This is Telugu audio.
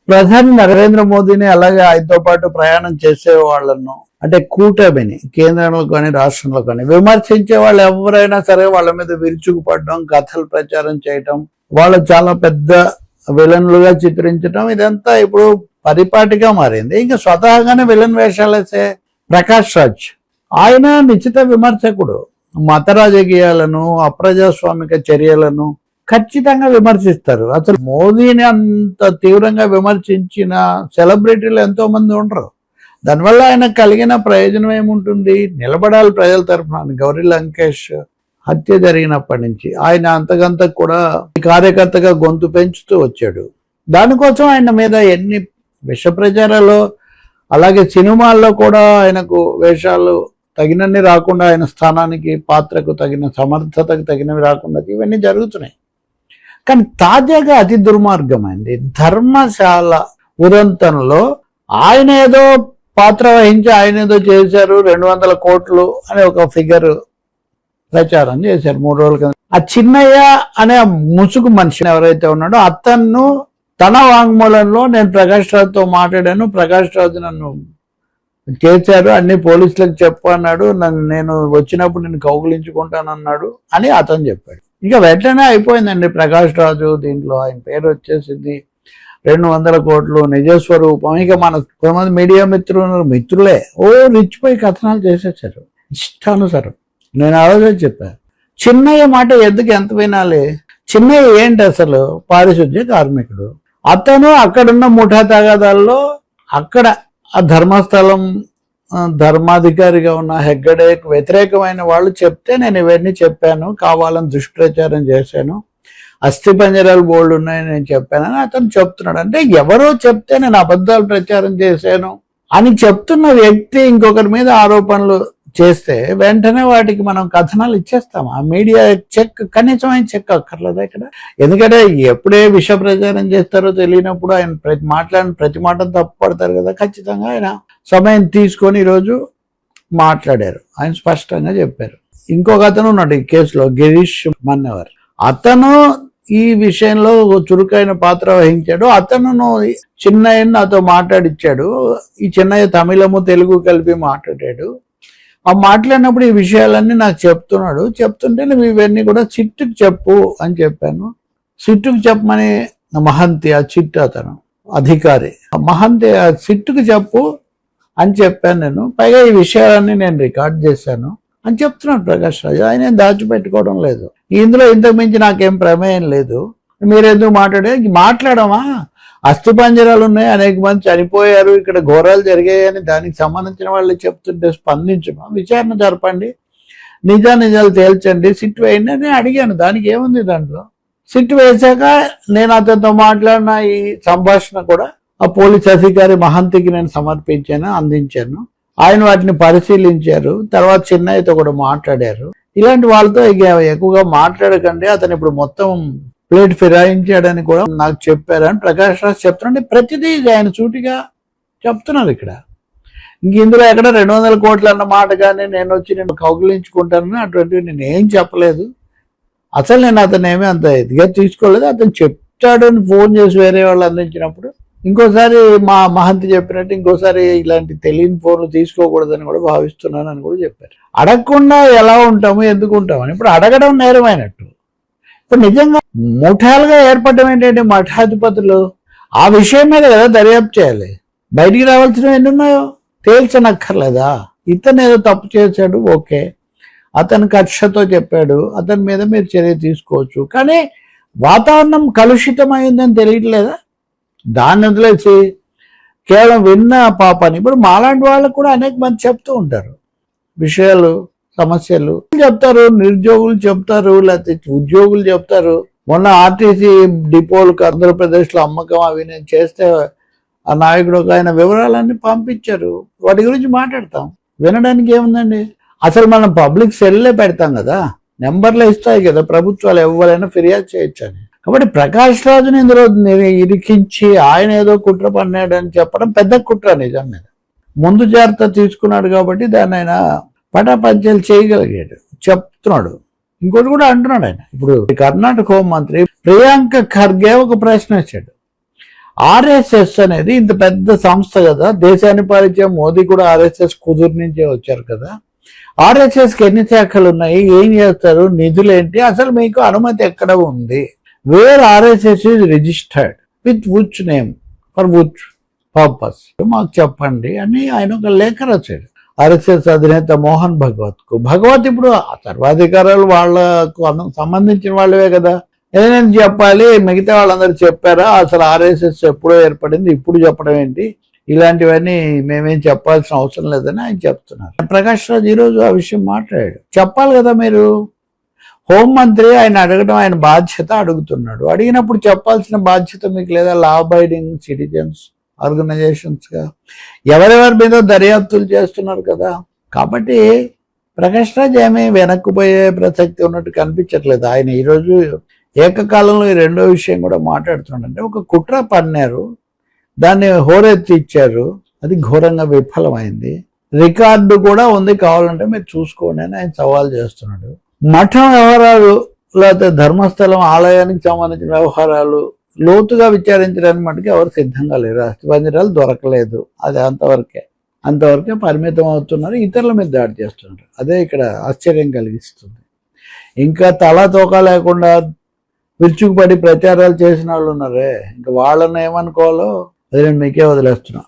ప్రధాని నరేంద్ర మోదీని అలాగే ఆయనతో పాటు ప్రయాణం చేసే వాళ్ళను అంటే కూటమిని కేంద్రంలో కానీ రాష్ట్రంలో కానీ విమర్శించే వాళ్ళు ఎవరైనా సరే వాళ్ళ మీద విరుచుకుపడడం, కథలు ప్రచారం చేయటం, వాళ్ళు చాలా పెద్ద విలన్లుగా చిత్రించడం, ఇదంతా ఇప్పుడు పరిపాటిగా మారింది. ఇంకా స్వతహాగానే విలన్ వేషాలు వేసే ప్రకాష్ రాజ్ ఆయన నిశ్చిత విమర్శకుడు. మత రాజకీయాలను, అప్రజాస్వామిక చర్యలను ఖచ్చితంగా విమర్శిస్తారు. అసలు మోదీని అంత తీవ్రంగా విమర్శించిన సెలబ్రిటీలు ఎంతో మంది ఉండరు. దానివల్ల ఆయన కలిగిన ప్రయోజనం ఏముంటుంది? నిలబడాలి ప్రజల తరఫున. గౌరీ లంకేష్ హత్య జరిగినప్పటి నుంచి ఆయన అంతకంత కూడా కార్యకర్తగా గొంతు పెంచుతూ వచ్చాడు. దానికోసం ఆయన మీద ఎన్ని విష ప్రచారాలు, అలాగే సినిమాల్లో కూడా ఆయనకు వేషాలు తగినన్ని రాకుండా, ఆయన స్థానానికి పాత్రకు తగిన సమర్థతకు తగినవి రాకుండా ఇవన్నీ జరుగుతున్నాయి. కానీ తాజాగా అతి దుర్మార్గమైంది. ధర్మశాల ఉదంతంలో ఆయన ఏదో పాత్ర వహించి ఆయన ఏదో చేశారు, 200 కోట్లు అనే ఒక ఫిగర్ ప్రచారం చేశారు 3 రోజుల కింద. ఆ చిన్నయ్య అనే ముసుగు మనిషిని ఎవరైతే ఉన్నాడో అతను తన వాంగ్మూలంలో నేను ప్రకాష్ రాజుతో మాట్లాడాను, ప్రకాష్ రాజు నన్ను చేశారు, అన్ని పోలీసులకు చెప్పన్నాడు, నేను వచ్చినప్పుడు నేను కౌగులించుకుంటానన్నాడు అని అతను చెప్పాడు. ఇక వెంటనే అయిపోయిందండి ప్రకాష్ రాజు దీంట్లో. ఆయన పేరు వచ్చేసింది 200 కోట్లు నిజస్వరూపం. ఇక మన కొంతమంది మీడియా మిత్రులే రిచ్చిపోయి కథనాలు చేసేసారు ఇష్టానుసారం. నేను ఆ రోజే చెప్పాను, చిన్నయ్య మాట ఎందుకు ఎంత వినాలి? చిన్నయ్య ఏంటి అసలు? పారిశుద్ధ్య కార్మికుడు. అతను అక్కడున్న ముఠా తగాదాల్లో అక్కడ ఆ ధర్మస్థలం ధర్మాధికారిగా ఉన్న హెగ్గడేకు వ్యతిరేకమైన వాళ్ళు చెప్తే నేను ఇవన్నీ చెప్పాను, కావాలని దుష్ప్రచారం చేశాను, అస్థి పంజరాలు బోల్డ్ ఉన్నాయని నేను చెప్పానని అతను చెప్తున్నాడు. అంటే ఎవరో చెప్తే నేను అబద్ధాలు ప్రచారం చేశాను అని చెప్తున్న వ్యక్తి ఇంకొకరి మీద ఆరోపణలు చేస్తే వెంటనే వాటికి మనం కథనాలు ఇచ్చేస్తాం. ఆ మీడియా చెక్, కనీసం ఆయన చెక్ అక్కర్లేదు ఇక్కడ. ఎందుకంటే ఎప్పుడే విష ప్రచారం చేస్తారో తెలియనప్పుడు ఆయన మాట్లాడిన ప్రతి మాట తప్పుపడతారు కదా. ఖచ్చితంగా ఆయన సమయం తీసుకొని ఈరోజు మాట్లాడారు, ఆయన స్పష్టంగా చెప్పారు. ఇంకొక అతను ఉన్నాడు ఈ కేసులో, గిరీష్ మన్నెవర్. అతను ఈ విషయంలో చురుకైన పాత్ర వహించాడు. అతను చిన్నయ్యని నాతో మాట్లాడిచ్చాడు. ఈ చిన్నయ్య తమిళము తెలుగు కలిపి మాట్లాడాడు. ఆ మాట్లాడినప్పుడు ఈ విషయాలన్నీ నాకు చెప్తున్నాడు. చెప్తుంటే నువ్వు ఇవన్నీ కూడా సిట్టుకు చెప్పు అని చెప్పాను. సిట్టుకు చెప్పమని మహంతి, ఆ చిట్టు అతను అధికారి, మహంతి ఆ సిట్టుకు చెప్పు అని చెప్పాను నేను. పైగా ఈ విషయాలన్నీ నేను రికార్డ్ చేశాను అని చెప్తున్నాడు ప్రకాష్ రాజు. ఆయన దాచిపెట్టుకోవడం లేదు. ఇందులో ఇంతకు మించి నాకేం ప్రమేయం లేదు, మీరెందుకు మాట్లాడమా? అస్థి పంజరాలు ఉన్నాయి, అనేక మంది చనిపోయారు, ఇక్కడ ఘోరాలు జరిగాయని దానికి సంబంధించిన వాళ్ళు చెప్తుంటే స్పందించమా? విచారణ జరపండి, నిజాలు తేల్చండి, సిట్ వేయండి అని అడిగాను. దానికి ఏముంది దాంట్లో? సిట్ వేశాక నేను అతనితో మాట్లాడిన ఈ సంభాషణ కూడా ఆ పోలీస్ అధికారి మహంతికి నేను అందించాను. ఆయన వాటిని పరిశీలించారు. తర్వాత చిన్నయ్యతో కూడా మాట్లాడారు. ఇలాంటి వాళ్ళతో ఎక్కువగా మాట్లాడకండి, అతను ఇప్పుడు మొత్తం ప్లేట్ ఫిరాయించాడని కూడా నాకు చెప్పారని ప్రకాష్ రాజ్ చెప్తున్నాడు. ప్రతిదీ ఆయన సూటిగా చెప్తున్నారు ఇక్కడ. ఇందులో ఎక్కడ 200 కోట్లు అన్న మాట కానీ నేను వచ్చి నేను కౌగులించుకుంటానని అటువంటివి నేను ఏం చెప్పలేదు. అసలు నేను అతను ఏమీ అంత ఇదిగా తీసుకోలేదు. అతను చెప్తాడని ఫోన్ చేసి వేరే వాళ్ళు అందించినప్పుడు ఇంకోసారి మా మహంతి చెప్పినట్టు ఇంకోసారి ఇలాంటి తెలియని ఫోన్లు తీసుకోకూడదని కూడా భావిస్తున్నాను అని కూడా చెప్పారు. అడగకుండా ఎలా ఉంటాము, ఎందుకు ఉంటామని. ఇప్పుడు అడగడం నేరమైనట్టు. ఇప్పుడు నిజంగా ముఠాలుగా ఏర్పడడం ఏంటంటే మఠాధిపతులు ఆ విషయం మీద కదా దర్యాప్తు చేయాలి. బయటికి రావాల్సినవి ఎన్ని ఉన్నాయో తేల్చనక్కర్లేదా? ఇతను ఏదో తప్పు చేశాడు, ఓకే, అతను కక్షతో చెప్పాడు, అతని మీద మీరు చర్య తీసుకోవచ్చు. కానీ వాతావరణం కలుషితమైందని తెలియట్లేదా? దాన్ని వదిలేసి కేవలం విన్న పాపని ఇప్పుడు మాలాంటి వాళ్ళకు కూడా అనేక మంది చెప్తూ ఉంటారు విషయాలు, సమస్యలు చెప్తారు, నిరుద్యోగులు చెప్తారు, లేకపోతే ఉద్యోగులు చెప్తారు. మొన్న ఆర్టీసీ డిపోలకు ఆంధ్రప్రదేశ్లో అమ్మకం అవి నేను చేస్తే ఆ నాయకుడు ఒక ఆయన వివరాలన్నీ పంపించారు. వాటి గురించి మాట్లాడతాం. వినడానికి ఏముందండి? అసలు మనం పబ్లిక్ సెల్లే పెడతాం కదా, నెంబర్లు ఇస్తాయి కదా ప్రభుత్వాలు, ఎవరైనా ఫిర్యాదు చేయొచ్చు అని. కాబట్టి ప్రకాష్ రాజుని ఇందులో ఇరికించి ఆయన ఏదో కుట్ర పన్నాడు అని చెప్పడం పెద్ద కుట్ర. నిజం మీద ముందు జాగ్రత్త తీసుకున్నాడు కాబట్టి దాన్ని ఆయన పటాపంచలు చేయగలిగాడు, చెప్తున్నాడు. ఇంకోటి కూడా అంటున్నాడు ఆయన. ఇప్పుడు కర్ణాటక హోంమంత్రి ప్రియాంక ఖర్గే ఒక ప్రశ్న వచ్చాడు. ఆర్ఎస్ఎస్ అనేది ఇంత పెద్ద సంస్థ కదా, దేశాన్ని పాలించే మోదీ కూడా ఆర్ఎస్ఎస్ కుదురు నుంచే వచ్చారు కదా. ఆర్ఎస్ఎస్కి ఎన్ని శాఖలు ఉన్నాయి, ఏం చేస్తారు, నిధులు ఏంటి, అసలు మీకు అనుమతి ఎక్కడ ఉంది, where RSS is registered with which name for which purpose మాకు చెప్పండి అని ఆయన ఒక లేఖ రాశాడు ఆర్ఎస్ఎస్ అధినేత మోహన్ భగవత్కు. భగవత్ ఇప్పుడు సర్వాధికారాలు వాళ్ళకు సంబంధించిన వాళ్ళవే కదా, ఏదైనా చెప్పాలి. మిగతా వాళ్ళందరూ చెప్పారా, అసలు ఆర్ఎస్ఎస్ ఎప్పుడో ఏర్పడింది, ఇప్పుడు చెప్పడం ఏంటి, ఇలాంటివన్నీ మేమేం చెప్పాల్సిన అవసరం లేదని ఆయన చెప్తున్నారు. ప్రకాష్ రాజ్ ఈరోజు ఆ విషయం మాట్లాడాడు. చెప్పాలి కదా మీరు, హోంమంత్రి ఆయన అడగడం ఆయన బాధ్యత, అడుగుతున్నాడు. అడిగినప్పుడు చెప్పాల్సిన బాధ్యత మీకు లేదా? లా అబైడింగ్ సిటిజన్స్ ఆర్గనైజేషన్స్గా ఎవరెవరి మీద దర్యాప్తులు చేస్తున్నారు కదా. కాబట్టి ప్రకాష్ రాజ్ ఏమీ వెనక్కుపోయే ప్రసక్తి ఉన్నట్టు కనిపించట్లేదు. ఆయన ఈరోజు ఏకకాలంలో ఈ రెండో విషయం కూడా మాట్లాడుతున్నాడు. అంటే ఒక కుట్ర పన్నారు, దాన్ని హోరెత్తి ఇచ్చారు, అది ఘోరంగా విఫలమైంది. రికార్డు కూడా ఉంది, కావాలంటే మీరు చూసుకోండి అని ఆయన సవాల్ చేస్తున్నాడు. మఠం వ్యవహారాలు లేకపోతే ధర్మస్థలం ఆలయానికి సంబంధించిన వ్యవహారాలు లోతుగా విచారించడానికి మటుకు ఎవరు సిద్ధంగా లేరు. అస్థిపంజరాలు దొరకలేదు, అది అంతవరకే పరిమితం అవుతున్నారు, ఇతరుల మీద దాడి చేస్తున్నారు. అదే ఇక్కడ ఆశ్చర్యం కలిగిస్తుంది. ఇంకా తలా తోక లేకుండా విరుచుకుపడి ప్రచారాలు చేసిన వాళ్ళు ఉన్నారే, ఇంకా వాళ్ళని ఏమనుకోవాలో అది నేను మీకే వదిలేస్తున్నా.